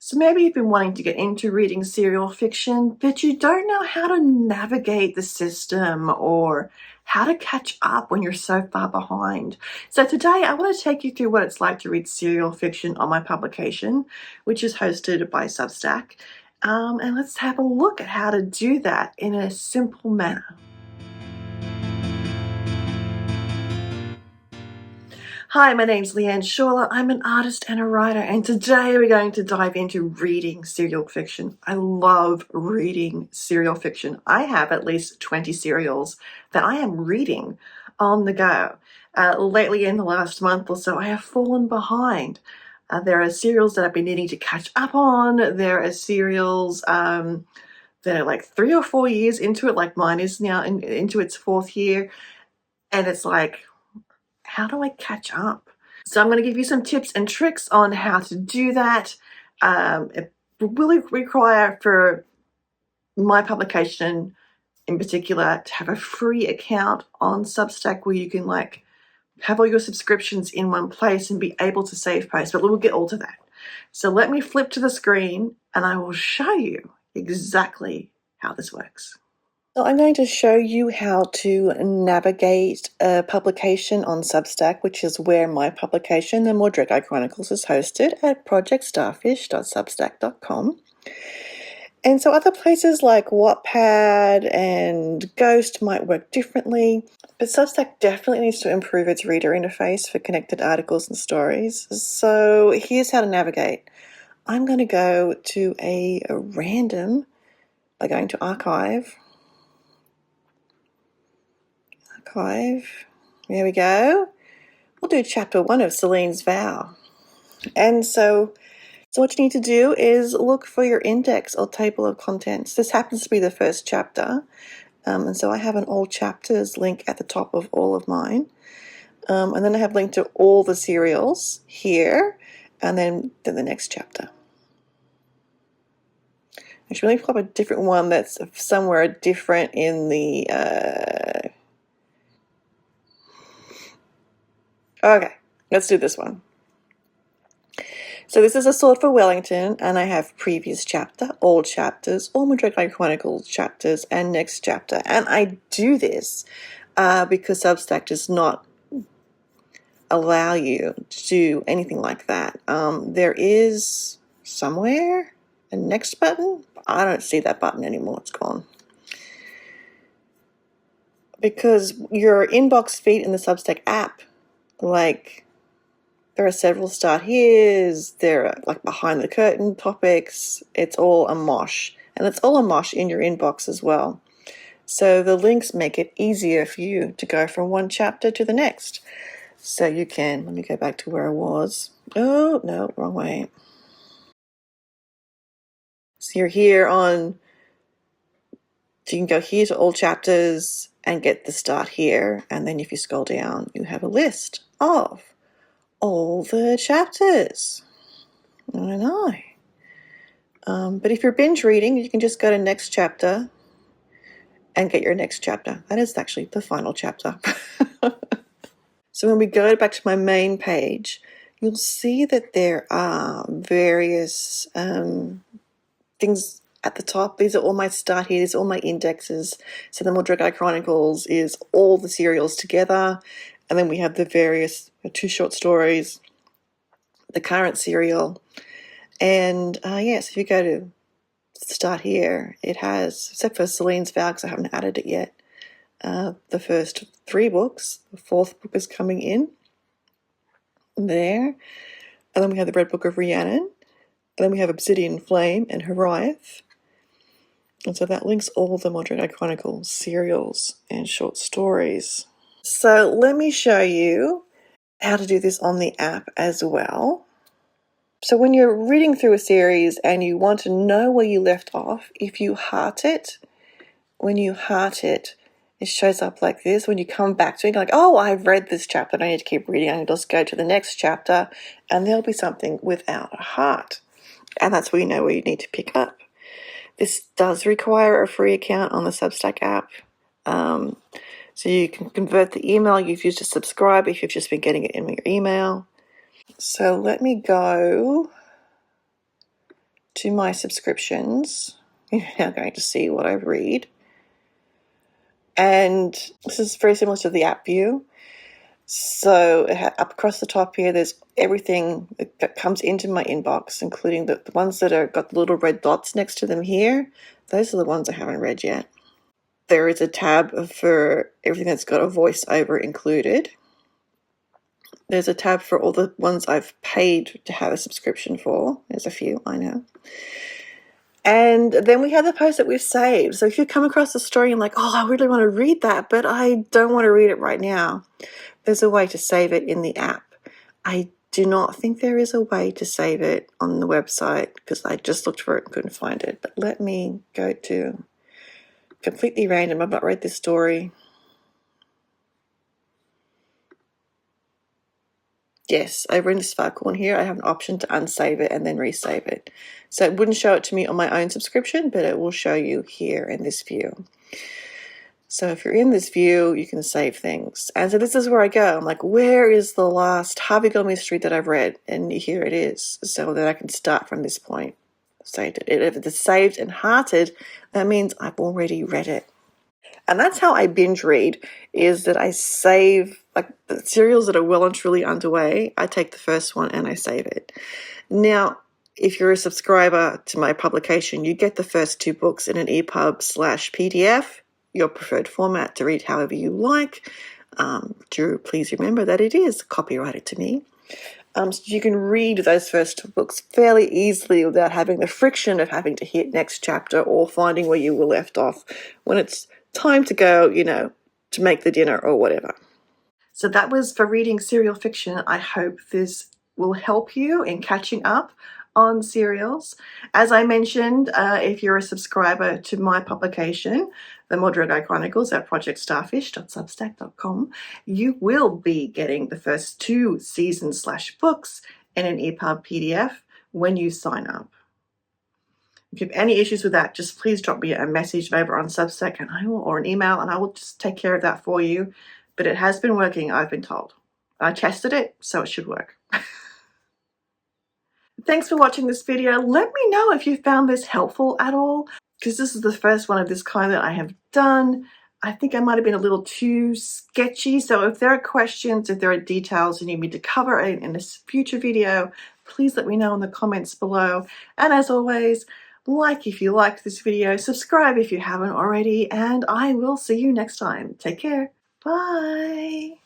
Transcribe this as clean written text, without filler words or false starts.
So maybe you've been wanting to get into reading serial fiction, but you don't know how to navigate the system or how to catch up when you're so far behind. So today I want to take you through what it's like to read serial fiction on my publication, which is hosted by Substack. And let's have a look at how to do that in a simple manner. Hi, my name's Shawler. I'm an artist and a writer, and today we're going to dive into reading serial fiction. I love reading serial fiction. I have at least 20 serials that I am reading on the go. Lately, in the last month or so, I have fallen behind. There are serials that I've been needing to catch up on. There are serials that are like 3 or 4 years into it, like mine is now into its 4th year. And it's like, how do I catch up? So I'm going to give you some tips and tricks on how to do that. It will require, for my publication in particular, to have a free account on Substack where you can have all your subscriptions in one place and be able to save posts, but we'll get all to that. So let me flip to the screen and I will show you exactly how this works. So I'm going to show you how to navigate a publication on Substack, which is where my publication, The Mordred Guy Chronicles, is hosted at projectstarfish.substack.com. And so other places like Wattpad and Ghost might work differently, but Substack definitely needs to improve its reader interface for connected articles and stories. So here's how to navigate. I'm going to go to a random by going to Archive. There we go. We'll do chapter 1 of Celine's Vow. And so what you need to do is look for your index or table of contents. This happens to be the first chapter. And so I have an all chapters link at the top of all of mine. And then I have linked to all the serials here, and then the next chapter. I should really pull up a different one that's somewhere different in the... Okay, let's do this one. So this is A Sword for Wellington, and I have previous chapter, all chapters, all Mordred Guy Chronicles chapters, and next chapter. And I do this because Substack does not allow you to do anything like that. There is somewhere a next button. I don't see that button anymore. It's gone. Because your inbox feed in the Substack app, there are several start here's, there are behind the curtain topics. It's all a mosh, and it's all a mosh in your inbox as well. So the links make it easier for you to go from one chapter to the next. So you can, let me go back to where I was. Oh, no, wrong way. So you're here so you can go here to all chapters and get the start here. And then if you scroll down, you have a list of all the chapters. I know. But if you're binge reading, you can just go to next chapter and get your next chapter. That is actually the final chapter. So when we go back to my main page, you'll see that there are various things at the top. These are all my start here. These are all my indexes. So the Mordred Guy Chronicles is all the serials together. And then we have the various 2 short stories, the current serial. And so if you go to start here, it has, except for Celine's Vow, because I haven't added it yet, the first 3 books. The 4th book is coming in there. And then we have the Red Book of Rhiannon. And then we have Obsidian Flame and Horiath. And so that links all the Mordred Guy Chronicles serials and short stories. So let me show you how to do this on the app as well. So when you're reading through a series and you want to know where you left off, if you heart it, it shows up like this. When you come back to it, you're like, oh, I've read this chapter, I don't need to keep reading, I can just go to the next chapter, and there'll be something without a heart. And that's where you know where you need to pick up. This does require a free account on the Substack app. So you can convert the email you've used to subscribe if you've just been getting it in your email. So let me go to my subscriptions, you're now going to see what I read. And this is very similar to the app view. So up across the top here, there's everything that comes into my inbox, including the ones that are got the little red dots next to them here. Those are the ones I haven't read yet. There is a tab for everything that's got a voiceover included. There's a tab for all the ones I've paid to have a subscription for. There's a few, I know. And then we have the post that we've saved. So if you come across a story and like, oh, I really want to read that, but I don't want to read it right now, there's a way to save it in the app. I do not think there is a way to save it on the website because I just looked for it and couldn't find it. But let me go to completely random. I've not read this story. Yes, over in this far corner here, I have an option to unsave it and then resave it. So it wouldn't show it to me on my own subscription, but it will show you here in this view. So if you're in this view, you can save things. And so this is where I go. I'm like, where is the last Harvey Gone mystery that I've read? And here it is. So that I can start from this point. Saved it. If it's saved and hearted, that means I've already read it. And that's how I binge read, is that I save, like the serials that are well and truly underway, I take the first one and I save it. Now, if you're a subscriber to my publication, you get the first 2 books in an EPUB/PDF, your preferred format to read however you like. Do please remember that it is copyrighted to me. So you can read those first 2 books fairly easily without having the friction of having to hit next chapter or finding where you were left off when it's time to go, to make the dinner or whatever. So that was for reading serial fiction. I hope this will help you in catching up on serials. As I mentioned, if you're a subscriber to my publication, The Mordred Chronicles at projectstarfish.substack.com, you will be getting the first 2 seasons/books in an EPUB PDF when you sign up. If you have any issues with that, just please drop me a message over on Substack or an email, and I will just take care of that for you. But it has been working, I've been told. I tested it, so it should work. Thanks for watching this video. Let me know if you found this helpful at all, because this is the first one of this kind that I have done. I think I might have been a little too sketchy. So if there are questions, if there are details you need me to cover in a future video, please let me know in the comments below. And as always, like if you liked this video, subscribe if you haven't already, and I will see you next time. Take care. Bye.